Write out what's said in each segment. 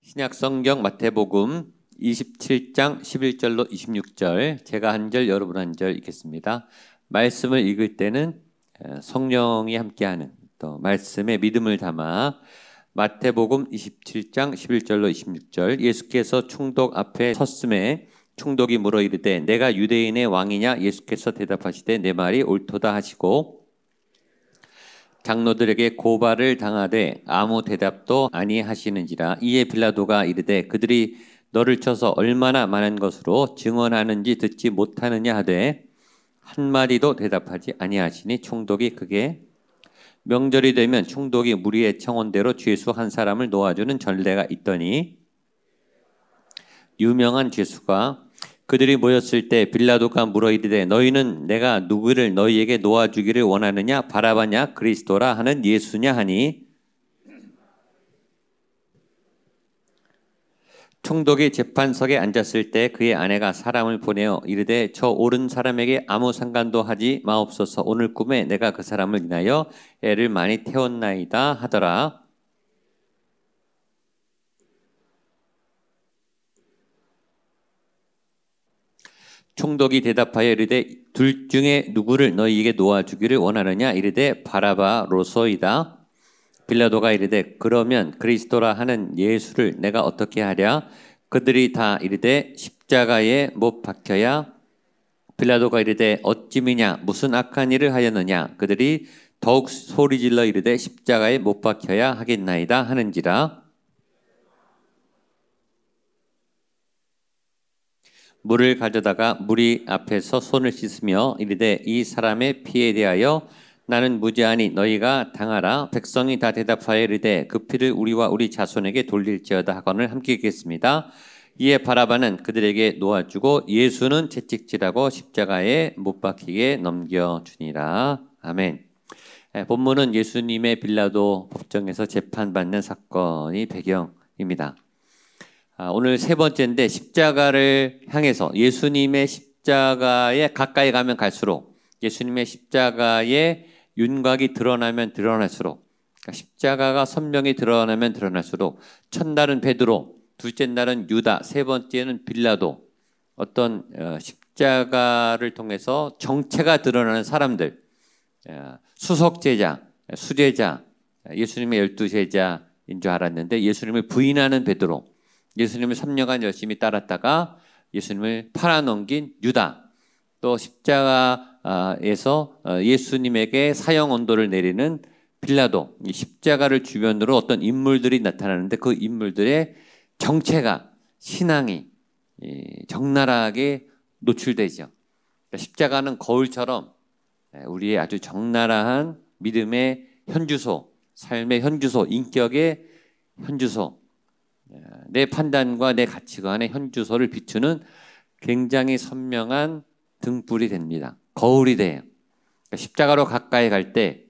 신약 성경 마태복음 27장 11절로 26절, 제가 한 절 여러분 한 절 읽겠습니다. 말씀을 읽을 때는 성령이 함께하는 또 말씀에 믿음을 담아 마태복음 27장 11절로 26절. 예수께서 총독 앞에 섰음에 총독이 물어 이르되 내가 유대인의 왕이냐? 예수께서 대답하시되 내 말이 옳도다 하시고 장로들에게 고발을 당하되 아무 대답도 아니하시는지라. 이에 빌라도가 이르되 그들이 너를 쳐서 얼마나 많은 것으로 증언하는지 듣지 못하느냐 하되 한마디도 대답하지 아니하시니 총독이 그게 명절이 되면 총독이 무리의 청원대로 죄수 한 사람을 놓아주는 전례가 있더니 유명한 죄수가 그들이 모였을 때 빌라도가 물어 이르되 너희는 내가 누구를 너희에게 놓아주기를 원하느냐? 바라바냐? 그리스도라 하는 예수냐? 하니 총독이 재판석에 앉았을 때 그의 아내가 사람을 보내어 이르되 저 옳은 사람에게 아무 상관도 하지 마옵소서. 오늘 꿈에 내가 그 사람을 인하여 애를 많이 태웠나이다 하더라. 총독이 대답하여 이르되 둘 중에 누구를 너희에게 놓아주기를 원하느냐? 이르되 바라바로소이다. 빌라도가 이르되 그러면 그리스도라 하는 예수를 내가 어떻게 하랴? 그들이 다 이르되 십자가에 못 박혀야. 빌라도가 이르되 어찌미냐? 무슨 악한 일을 하였느냐? 그들이 더욱 소리질러 이르되 십자가에 못 박혀야 하겠나이다 하는지라. 물을 가져다가 무리 앞에서 손을 씻으며 이르되 이 사람의 피에 대하여 나는 무죄하니 너희가 당하라. 백성이 다 대답하여 이르되 그 피를 우리와 우리 자손에게 돌릴지어다 하거늘 함께 읽겠습니다. 이에 바라바는 그들에게 놓아주고 예수는 채찍질하고 십자가에 못 박히게 넘겨주니라. 아멘. 본문은 예수님의 빌라도 법정에서 재판받는 사건이 배경입니다. 오늘 세 번째인데 십자가를 향해서 예수님의 십자가에 가까이 가면 갈수록 예수님의 십자가의 윤곽이 드러나면 드러날수록 그러니까 십자가가 선명히 드러나면 드러날수록 첫날은 베드로, 둘째 날은 유다, 세 번째는 빌라도, 어떤 십자가를 통해서 정체가 드러나는 사람들, 수석제자, 수제자, 예수님의 12제자인 줄 알았는데 예수님을 부인하는 베드로, 예수님을 3년간 열심히 따랐다가 예수님을 팔아넘긴 유다, 또 십자가에서 예수님에게 사형 언도를 내리는 빌라도, 이 십자가를 주변으로 어떤 인물들이 나타나는데 그 인물들의 정체가, 신앙이 적나라하게 노출되죠. 그러니까 십자가는 거울처럼 우리의 아주 적나라한 믿음의 현주소, 삶의 현주소, 인격의 현주소, 내 판단과 내 가치관의 현주소를 비추는 굉장히 선명한 등불이 됩니다. 거울이 돼요. 그러니까 십자가로 가까이 갈 때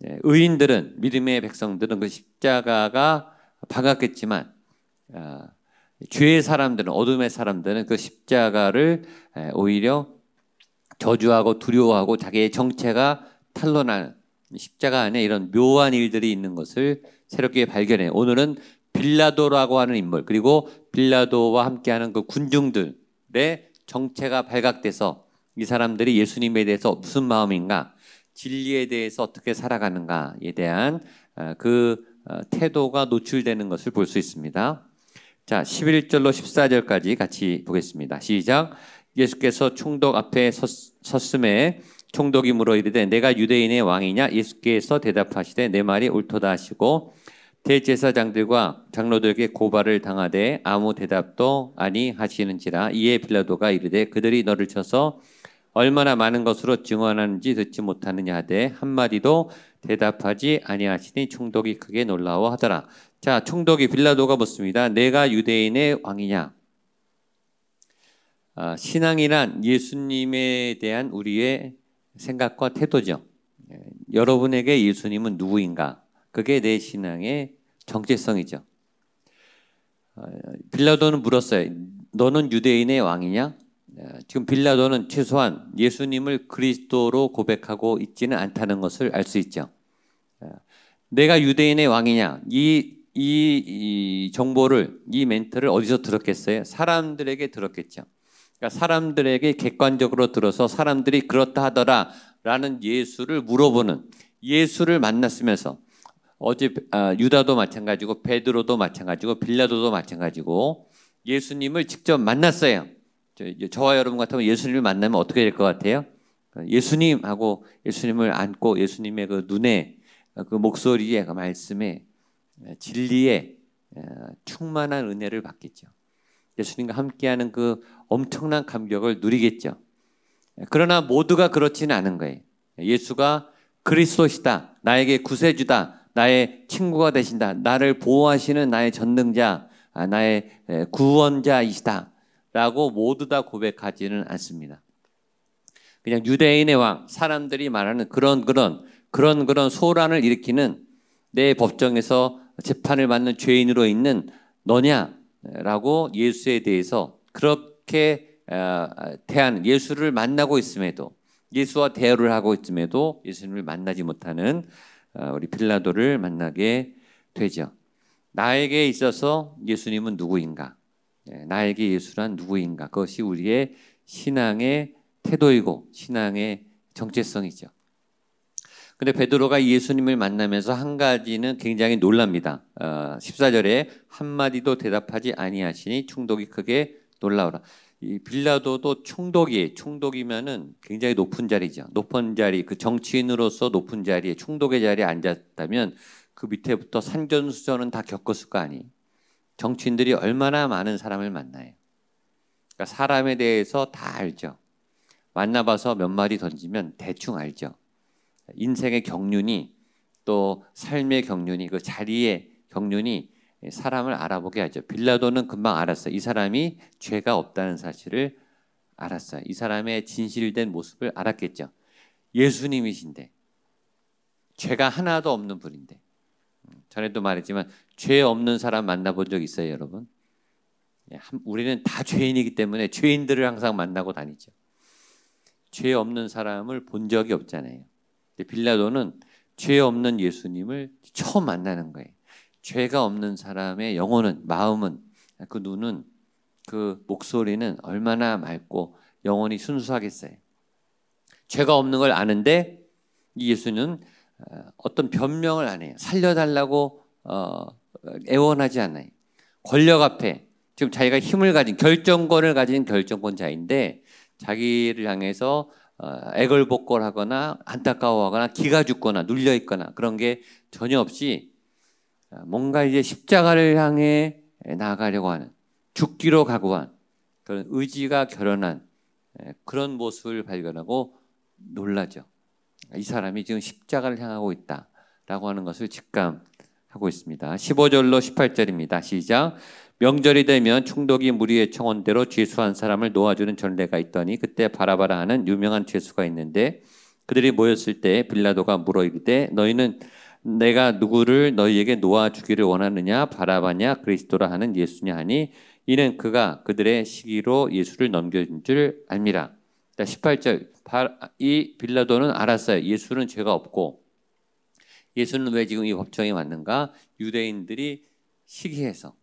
의인들은, 믿음의 백성들은 그 십자가가 반갑겠지만 죄의 사람들은, 어둠의 사람들은 그 십자가를 오히려 저주하고 두려워하고 자기의 정체가 탄로나는, 십자가 안에 이런 묘한 일들이 있는 것을 새롭게 발견해요. 오늘은 빌라도라고 하는 인물, 그리고 빌라도와 함께하는 그 군중들의 정체가 발각돼서 이 사람들이 예수님에 대해서 무슨 마음인가, 진리에 대해서 어떻게 살아가는가에 대한 그 태도가 노출되는 것을 볼 수 있습니다. 자, 11절로 14절까지 같이 보겠습니다. 시작. 예수께서 총독 앞에 섰음에 총독이 물어 이르되 내가 유대인의 왕이냐? 예수께서 대답하시되 내 말이 옳도다 하시고 대제사장들과 장로들에게 고발을 당하되 아무 대답도 아니하시는지라. 이에 빌라도가 이르되 그들이 너를 쳐서 얼마나 많은 것으로 증언하는지 듣지 못하느냐 하되 한마디도 대답하지 아니하시니 총독이 크게 놀라워하더라. 자, 총독이 빌라도가 묻습니다. 내가 유대인의 왕이냐? 신앙이란 예수님에 대한 우리의 생각과 태도죠. 여러분에게 예수님은 누구인가? 그게 내 신앙의 정체성이죠. 빌라도는 물었어요. 너는 유대인의 왕이냐? 지금 빌라도는 최소한 예수님을 그리스도로 고백하고 있지는 않다는 것을 알 수 있죠. 내가 유대인의 왕이냐? 이 이 정보를, 이 멘트를 어디서 들었겠어요? 사람들에게 들었겠죠. 그러니까 사람들에게 객관적으로 들어서 사람들이 그렇다 하더라 라는 예수를 물어보는, 예수를 만났으면서 어제 유다도 마찬가지고 베드로도 마찬가지고 빌라도도 마찬가지고 예수님을 직접 만났어요. 저와 여러분 같으면 예수님을 만나면 어떻게 될 것 같아요? 예수님 하고 예수님을 안고 예수님의 그 눈에, 그 목소리에, 그 말씀에, 진리에 충만한 은혜를 받겠죠. 예수님과 함께하는 그 엄청난 감격을 누리겠죠. 그러나 모두가 그렇지는 않은 거예요. 예수가 그리스도시다, 나에게 구세주다, 나의 친구가 되신다, 나를 보호하시는 나의 전능자, 나의 구원자이시다 라고 모두 다 고백하지는 않습니다. 그냥 유대인의 왕, 사람들이 말하는 그런 소란을 일으키는, 내 법정에서 재판을 받는 죄인으로 있는 너냐라고 예수에 대해서 그렇게 대하는, 예수를 만나고 있음에도, 예수와 대화를 하고 있음에도 예수님을 만나지 못하는 우리 빌라도를 만나게 되죠. 나에게 있어서 예수님은 누구인가? 나에게 예수란 누구인가? 그것이 우리의 신앙의 태도이고 신앙의 정체성이죠. 근데 베드로가 예수님을 만나면서 한 가지는 굉장히 놀랍니다. 14절에 한마디도 대답하지 아니하시니 충독이 크게 놀라오라. 이 빌라도도 총독이면은 굉장히 높은 자리죠. 높은 자리, 그 정치인으로서 높은 자리에, 총독의 자리에 앉았다면 그 밑에부터 산전수전은 다 겪었을 거 아니. 정치인들이 얼마나 많은 사람을 만나요. 그러니까 사람에 대해서 다 알죠. 만나봐서 몇 마디 던지면 대충 알죠. 인생의 경륜이, 또 삶의 경륜이, 그 자리의 경륜이 사람을 알아보게 하죠. 빌라도는 금방 알았어요. 이 사람이 죄가 없다는 사실을 알았어요. 이 사람의 진실된 모습을 알았겠죠. 예수님이신데, 죄가 하나도 없는 분인데. 전에도 말했지만 죄 없는 사람 만나본 적 있어요, 여러분? 우리는 다 죄인이기 때문에 죄인들을 항상 만나고 다니죠. 죄 없는 사람을 본 적이 없잖아요. 근데 빌라도는 죄 없는 예수님을 처음 만나는 거예요. 죄가 없는 사람의 영혼은, 마음은, 그 눈은, 그 목소리는 얼마나 맑고 영혼이 순수하겠어요. 죄가 없는 걸 아는데 이 예수는 어떤 변명을 안 해요. 살려달라고 애원하지 않아요. 권력 앞에 지금 자기가 힘을 가진, 결정권을 가진 결정권자인데 자기를 향해서 애걸복걸하거나 안타까워하거나 기가 죽거나 눌려있거나 그런 게 전혀 없이 뭔가 이제 십자가를 향해 나아가려고 하는, 죽기로 각오한 그런 의지가 결연한 그런 모습을 발견하고 놀라죠. 이 사람이 지금 십자가를 향하고 있다라고 하는 것을 직감하고 있습니다. 15절로 18절입니다. 시작. 명절이 되면 총독이 무리의 청원대로 죄수한 사람을 놓아주는 전례가 있더니 그때 바라바라 하는 유명한 죄수가 있는데 그들이 모였을 때 빌라도가 물어 이르되 너희는 내가 누구를 너희에게 놓아주기를 원하느냐, 바라바냐, 그리스도라 하는 예수냐 하니 이는 그가 그들의 시기로 예수를 넘겨준 줄 알미라. 18절, 이 빌라도는 알았어요. 예수는 죄가 없고 예수는 왜 지금 이 법정에 왔는가? 유대인들이 시기해서,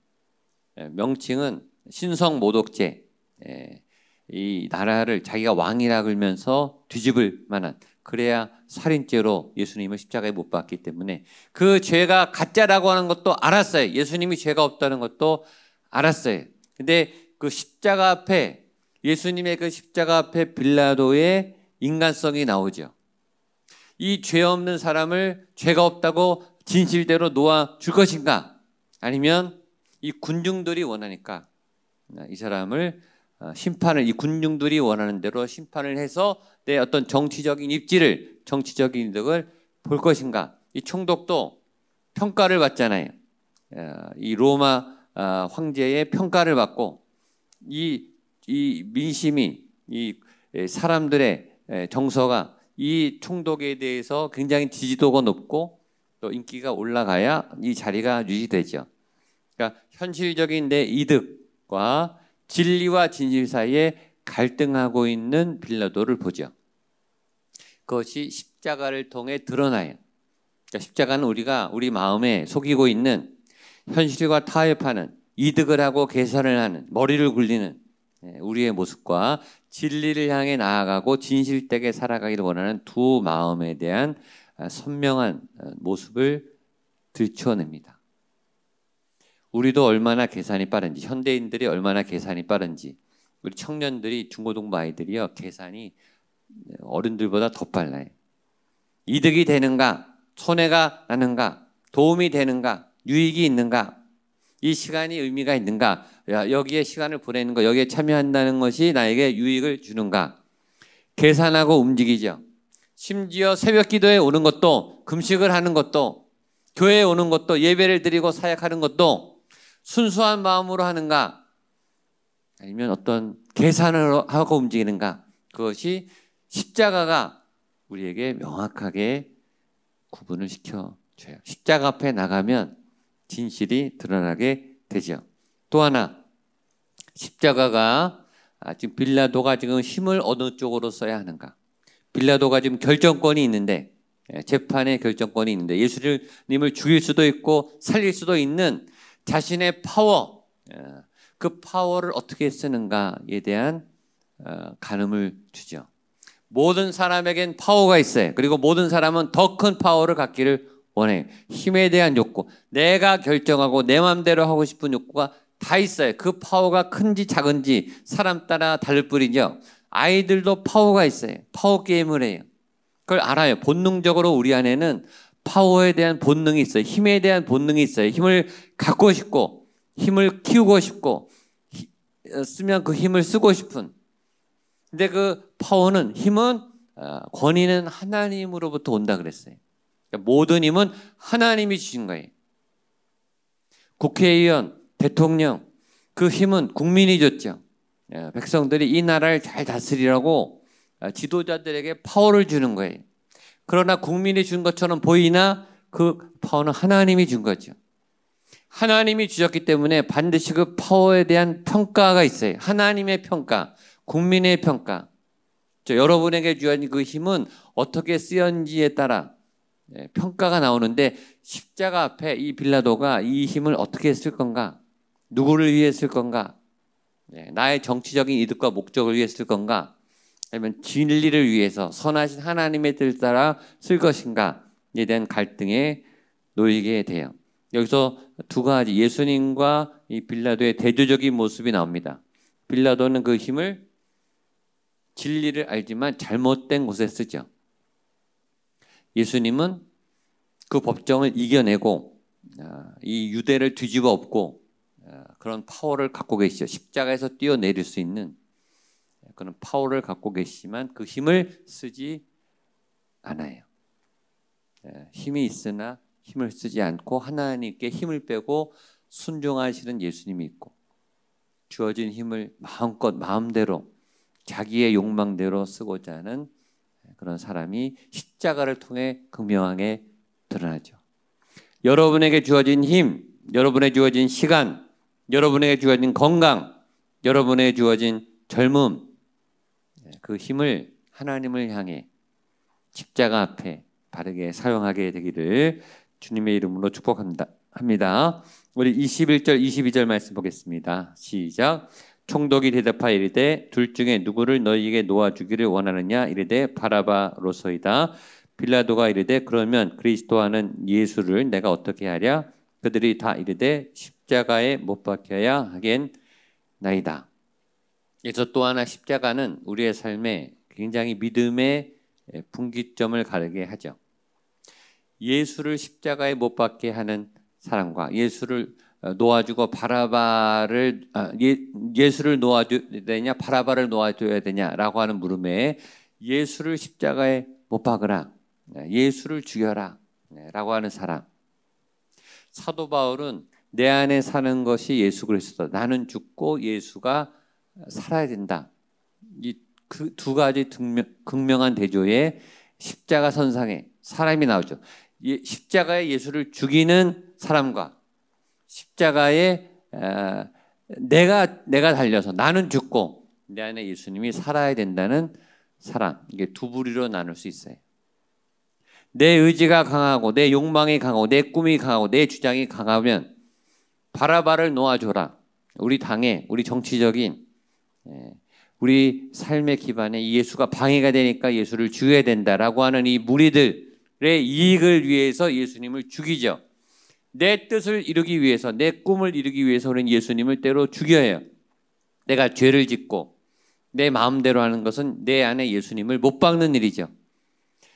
명칭은 신성모독죄, 이 나라를 자기가 왕이라 그러면서 뒤집을 만한, 그래야 살인죄로 예수님을 십자가에 못 박기 때문에 그 죄가 가짜라고 하는 것도 알았어요. 예수님이 죄가 없다는 것도 알았어요. 근데 그 십자가 앞에, 예수님의 그 십자가 앞에 빌라도의 인간성이 나오죠. 이 죄 없는 사람을 죄가 없다고 진실대로 놓아줄 것인가? 아니면 이 군중들이 원하니까 이 사람을 심판을, 이 군중들이 원하는 대로 심판을 해서 내 어떤 정치적인 입지를, 정치적인 이득을 볼 것인가? 이 총독도 평가를 받잖아요. 이 로마 황제의 평가를 받고 이 민심이, 이 사람들의 정서가 이 총독에 대해서 굉장히 지지도가 높고 또 인기가 올라가야 이 자리가 유지되죠. 그러니까 현실적인 내 이득과 진리와 진실 사이에 갈등하고 있는 빌라도를 보죠. 그것이 십자가를 통해 드러나요. 그러니까 십자가는 우리 마음에 속이고 있는 현실과 타협하는, 이득을 하고 계산을 하는, 머리를 굴리는 우리의 모습과 진리를 향해 나아가고 진실되게 살아가기를 원하는 두 마음에 대한 선명한 모습을 들춰냅니다. 우리도 얼마나 계산이 빠른지, 현대인들이 얼마나 계산이 빠른지, 우리 청년들이, 중고등부 아이들이요, 계산이 어른들보다 더 빨라요. 이득이 되는가, 손해가 나는가, 도움이 되는가, 유익이 있는가, 이 시간이 의미가 있는가, 여기에 시간을 보내는 것, 여기에 참여한다는 것이 나에게 유익을 주는가, 계산하고 움직이죠. 심지어 새벽 기도에 오는 것도, 금식을 하는 것도, 교회에 오는 것도, 예배를 드리고 사역하는 것도 순수한 마음으로 하는가, 아니면 어떤 계산을 하고 움직이는가, 그것이 십자가가 우리에게 명확하게 구분을 시켜줘요. 십자가 앞에 나가면 진실이 드러나게 되죠. 또 하나, 십자가가 지금 빌라도가 지금 힘을 어느 쪽으로 써야 하는가. 빌라도가 지금 결정권이 있는데, 재판의 결정권이 있는데, 예수님을 죽일 수도 있고 살릴 수도 있는 자신의 파워, 그 파워를 어떻게 쓰는가에 대한 가늠을 주죠. 모든 사람에겐 파워가 있어요. 그리고 모든 사람은 더 큰 파워를 갖기를 원해요. 힘에 대한 욕구, 내가 결정하고 내 마음대로 하고 싶은 욕구가 다 있어요. 그 파워가 큰지 작은지 사람 따라 다를 뿐이죠. 아이들도 파워가 있어요. 파워 게임을 해요. 그걸 알아요. 본능적으로 우리 안에는 파워에 대한 본능이 있어요. 힘에 대한 본능이 있어요. 힘을 갖고 싶고, 힘을 키우고 싶고, 쓰면 그 힘을 쓰고 싶은. 근데 그 파워는, 힘은, 권위는 하나님으로부터 온다 그랬어요. 그러니까 모든 힘은 하나님이 주신 거예요. 국회의원, 대통령, 그 힘은 국민이 줬죠. 백성들이 이 나라를 잘 다스리라고 지도자들에게 파워를 주는 거예요. 그러나 국민이 준 것처럼 보이나 그 파워는 하나님이 준 거죠. 하나님이 주셨기 때문에 반드시 그 파워에 대한 평가가 있어요. 하나님의 평가, 국민의 평가. 여러분에게 주어진 그 힘은 어떻게 쓰였는지에 따라 평가가 나오는데, 십자가 앞에 이 빌라도가 이 힘을 어떻게 쓸 건가? 누구를 위해 쓸 건가? 나의 정치적인 이득과 목적을 위해 쓸 건가? 아니면 진리를 위해서 선하신 하나님의 뜻을 따라 쓸 것인가에 대한 갈등에 놓이게 돼요. 여기서 두 가지, 예수님과 이 빌라도의 대조적인 모습이 나옵니다. 빌라도는 그 힘을 진리를 알지만 잘못된 곳에 쓰죠. 예수님은 그 법정을 이겨내고 이 유대를 뒤집어 엎고 그런 파워를 갖고 계시죠. 십자가에서 뛰어내릴 수 있는 그런 파워를 갖고 계시지만 그 힘을 쓰지 않아요. 힘이 있으나 힘을 쓰지 않고 하나님께 힘을 빼고 순종하시는 예수님이 있고, 주어진 힘을 마음껏 마음대로 자기의 욕망대로 쓰고자 하는 그런 사람이 십자가를 통해 극명하게 드러나죠. 여러분에게 주어진 힘, 여러분에게 주어진 시간, 여러분에게 주어진 건강, 여러분에게 주어진 젊음, 그 힘을 하나님을 향해 십자가 앞에 바르게 사용하게 되기를 주님의 이름으로 축복합니다. 우리 21절, 22절 말씀 보겠습니다. 시작. 총독이 대답하여 이르되 둘 중에 누구를 너희에게 놓아주기를 원하느냐? 이르되 바라바로소이다. 빌라도가 이르되 그러면 그리스도 하는 예수를 내가 어떻게 하랴? 그들이 다 이르되 십자가에 못 박혀야 하겠나이다. 그래서 또 하나, 십자가는 우리의 삶에 굉장히 믿음의 분기점을 가르게 하죠. 예수를 십자가에 못 박게 하는 사람과 예수를 놓아주고 예수를 놓아줘야 되냐, 바라바를 놓아줘야 되냐라고 하는 물음에 예수를 십자가에 못 박으라, 예수를 죽여라 라고 하는 사람. 사도 바울은 내 안에 사는 것이 예수 그리스도, 나는 죽고 예수가 살아야 된다. 이 그 두 가지 극명한 대조의 십자가 선상에 사람이 나오죠. 십자가에 예수를 죽이는 사람과 십자가에 내가 달려서 나는 죽고 내 안에 예수님이 살아야 된다는 사람, 이게 두 부류로 나눌 수 있어요. 내 의지가 강하고 내 욕망이 강하고 내 꿈이 강하고 내 주장이 강하면 바라바를 놓아줘라. 우리 당에, 우리 정치적인, 우리 삶의 기반에 예수가 방해가 되니까 예수를 죽여야 된다라고 하는 이 무리들의 이익을 위해서 예수님을 죽이죠. 내 뜻을 이루기 위해서, 내 꿈을 이루기 위해서 우리는 예수님을 때로 죽여요. 내가 죄를 짓고 내 마음대로 하는 것은 내 안에 예수님을 못 박는 일이죠.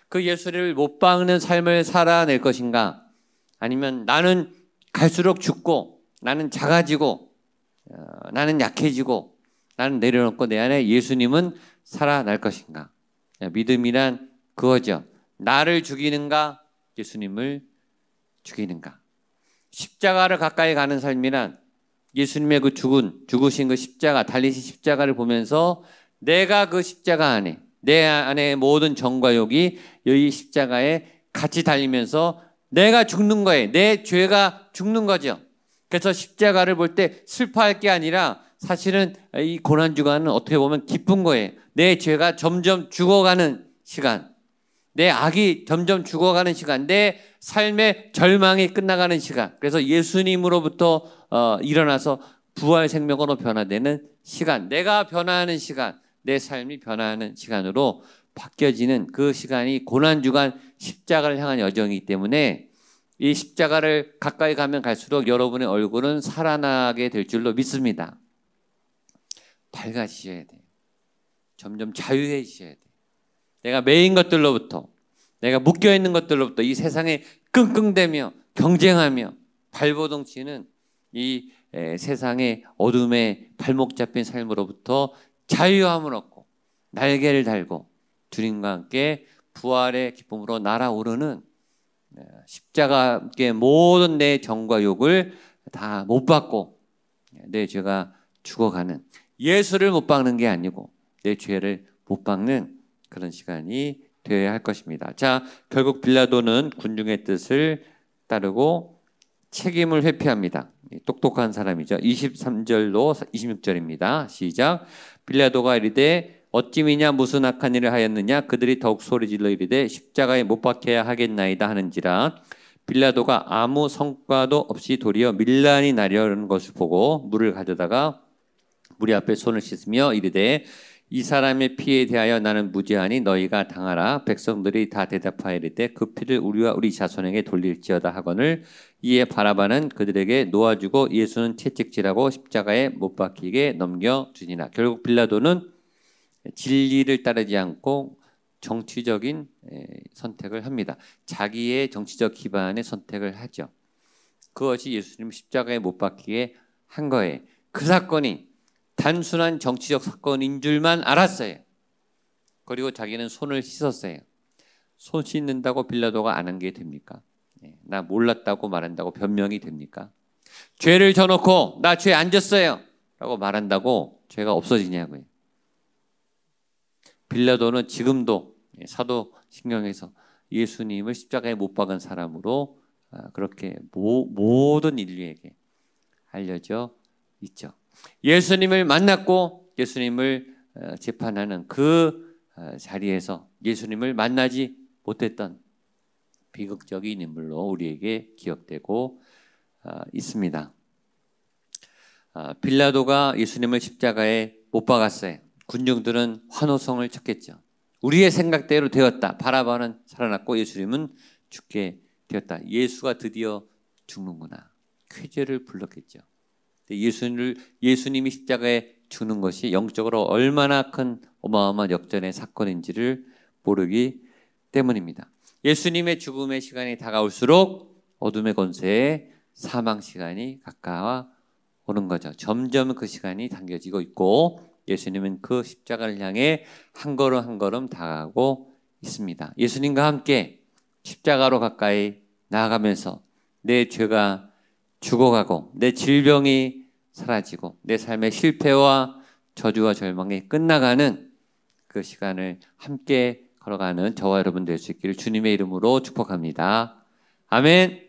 그 예수를 못 박는 삶을 살아낼 것인가? 아니면 나는 갈수록 죽고 나는 작아지고 나는 약해지고 나는 내려놓고 내 안에 예수님은 살아날 것인가? 믿음이란 그거죠. 나를 죽이는가? 예수님을 죽이는가? 십자가를 가까이 가는 삶이란 예수님의 그 죽으신 그 십자가, 달리신 십자가를 보면서 내가 그 십자가 안에, 내 안에 모든 정과 욕이 이 십자가에 같이 달리면서 내가 죽는 거예요. 내 죄가 죽는 거죠. 그래서 십자가를 볼 때 슬퍼할 게 아니라 사실은 이 고난주간은 어떻게 보면 기쁜 거예요. 내 죄가 점점 죽어가는 시간, 내 악이 점점 죽어가는 시간, 내 삶의 절망이 끝나가는 시간. 그래서 예수님으로부터 일어나서 부활 생명으로 변화되는 시간, 내가 변화하는 시간, 내 삶이 변화하는 시간으로 바뀌어지는 그 시간이 고난주간 십자가를 향한 여정이기 때문에 이 십자가를 가까이 가면 갈수록 여러분의 얼굴은 살아나게 될 줄로 믿습니다. 밝아지셔야 돼요. 점점 자유해지셔야 돼요. 내가 매인 것들로부터, 내가 묶여있는 것들로부터, 이 세상에 끙끙대며 경쟁하며 발버둥 치는 이 세상의 어둠에 발목 잡힌 삶으로부터 자유함을 얻고 날개를 달고 주님과 함께 부활의 기쁨으로 날아오르는 십자가와 함께 모든 내 정과 욕을 다 못 받고 내 죄가 죽어가는, 예수를 못 박는 게 아니고 내 죄를 못 박는 그런 시간이 되어야 할 것입니다. 자, 결국 빌라도는 군중의 뜻을 따르고 책임을 회피합니다. 똑똑한 사람이죠. 23절로 26절입니다. 시작. 빌라도가 이르되 어찌 미냐 무슨 악한 일을 하였느냐? 그들이 더욱 소리질러 이르되 십자가에 못 박혀야 하겠나이다 하는지라. 빌라도가 아무 성과도 없이 도리어 밀란이 나려는 것을 보고 물을 가져다가 무리 앞에 손을 씻으며 이르되 이 사람의 피에 대하여 나는 무죄하니 너희가 당하라. 백성들이 다 대답하여 이르되 그 피를 우리와 우리 자손에게 돌릴지어다 하거늘. 이에 바라바는 그들에게 놓아주고 예수는 채찍질하고 십자가에 못 박히게 넘겨주니라. 결국 빌라도는 진리를 따르지 않고 정치적인 선택을 합니다. 자기의 정치적 기반의 선택을 하죠. 그것이 예수님 십자가에 못 박히게 한 거예요. 그 사건이 단순한 정치적 사건인 줄만 알았어요. 그리고 자기는 손을 씻었어요. 손 씻는다고 빌라도가 안 한 게 됩니까? 나 몰랐다고 말한다고 변명이 됩니까? 죄를 져놓고 나 죄 안 졌어요 라고 말한다고 죄가 없어지냐고요. 빌라도는 지금도 사도신경에서 예수님을 십자가에 못 박은 사람으로 그렇게 모든 인류에게 알려져 있죠. 예수님을 만났고 예수님을 재판하는 그 자리에서 예수님을 만나지 못했던 비극적인 인물로 우리에게 기억되고 있습니다. 빌라도가 예수님을 십자가에 못 박았어요. 군중들은 환호성을 쳤겠죠. 우리의 생각대로 되었다. 바라바는 살아났고 예수님은 죽게 되었다. 예수가 드디어 죽는구나. 쾌재를 불렀겠죠. 예수님이 십자가에 죽는 것이 영적으로 얼마나 큰 어마어마한 역전의 사건인지를 모르기 때문입니다. 예수님의 죽음의 시간이 다가올수록 어둠의 권세에 사망 시간이 가까워 오는 거죠. 점점 그 시간이 당겨지고 있고 예수님은 그 십자가를 향해 한 걸음 한 걸음 다가가고 있습니다. 예수님과 함께 십자가로 가까이 나아가면서 내 죄가 죽어가고 내 질병이 사라지고 내 삶의 실패와 저주와 절망이 끝나가는 그 시간을 함께 걸어가는 저와 여러분 될 수 있기를 주님의 이름으로 축복합니다. 아멘.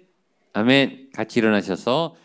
아멘. 같이 일어나셔서